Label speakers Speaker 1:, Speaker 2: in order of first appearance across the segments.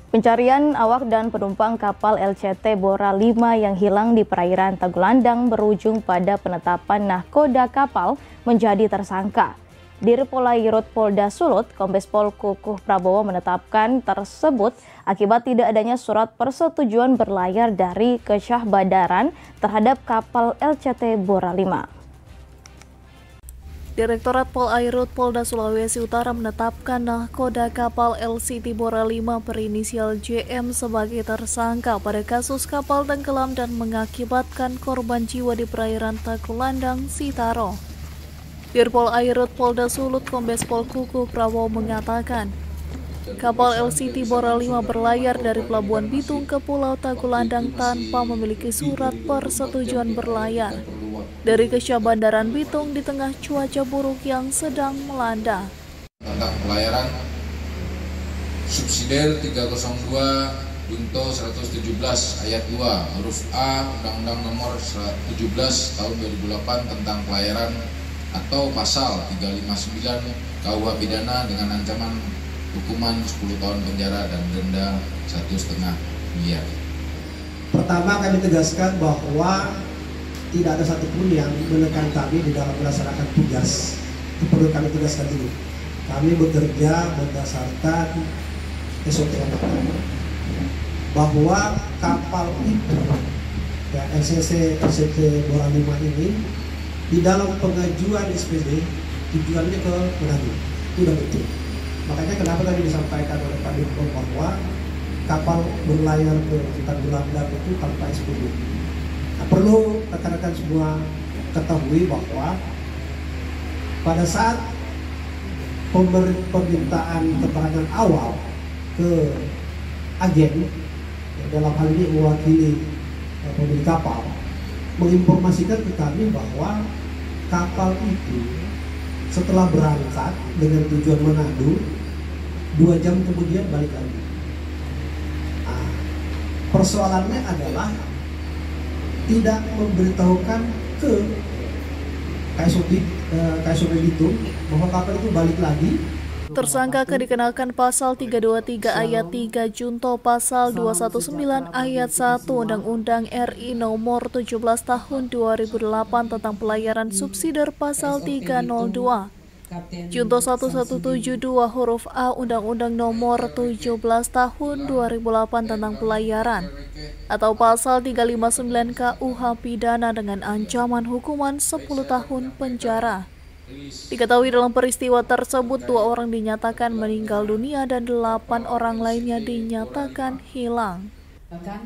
Speaker 1: Pencarian awak dan penumpang kapal LCT Bora 5 yang hilang di perairan Tagulandang berujung pada penetapan nahkoda kapal menjadi tersangka. Dirpolairut Polda Sulut, Kombes Pol Kukuh Prabowo menetapkan tersebut akibat tidak adanya surat persetujuan berlayar dari Kesyahbadaran terhadap kapal LCT Bora 5. Direktorat Polairut Polda Sulawesi Utara menetapkan nahkoda kapal LCT Bora 5 berinisial JM sebagai tersangka pada kasus kapal tenggelam dan mengakibatkan korban jiwa di perairan Tagulandang, Sitaro. Dirpolairut Polda Sulut Kombes Pol Kukuh Prabowo mengatakan, kapal LCT Bora 5 berlayar dari Pelabuhan Bitung ke Pulau Tagulandang tanpa memiliki surat persetujuan berlayar dari Kesyahbadaran Bitung di tengah cuaca buruk yang sedang melanda.
Speaker 2: Tentang pelayaran subsidiar 302 Junto 117 ayat 2 huruf A Undang-Undang Nomor 17 Tahun 2008 tentang pelayaran atau pasal 359 KUH pidana dengan ancaman hukuman 10 tahun penjara dan denda 1,5 miliar.
Speaker 3: Pertama, kami tegaskan bahwa tidak ada satupun yang menekan kami di dalam melaksanakan tugas. Itu perlu kami tegaskan dulu. Kami bekerja berdasarkan SOP bahwa kapal itu, ya, LCT Bora 5 ini, di dalam pengajuan SPD tujuannya ke Manado. Itu sudah betul. Makanya kenapa tadi disampaikan oleh Pak Dirjen bahwa kapal berlayar ke Tagulandang itu tanpa SPD. Nah, perlu rekan-rekan semua ketahui bahwa pada saat permintaan keterangan awal ke agen, dalam hal ini mewakili pemilik kapal, menginformasikan ke kami bahwa kapal itu setelah berangkat dengan tujuan Manado 2 jam kemudian balik lagi. Nah, persoalannya adalah tidak memberitahukan ke KSOP Bitung bahwa kapal itu balik lagi.
Speaker 1: Tersangka dikenakan pasal 323 ayat 3 Junto pasal 219 ayat 1 Undang-Undang RI Nomor 17 Tahun 2008 tentang pelayaran subsidiar pasal 302. Junto 1172 huruf A Undang-Undang Nomor 17 Tahun 2008 tentang pelayaran atau pasal 359 KUH pidana dengan ancaman hukuman 10 tahun penjara. Diketahui dalam peristiwa tersebut 2 orang dinyatakan meninggal dunia dan 8 orang lainnya dinyatakan hilang.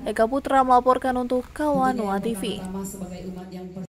Speaker 1: Eka Putra melaporkan untuk Kawanua TV.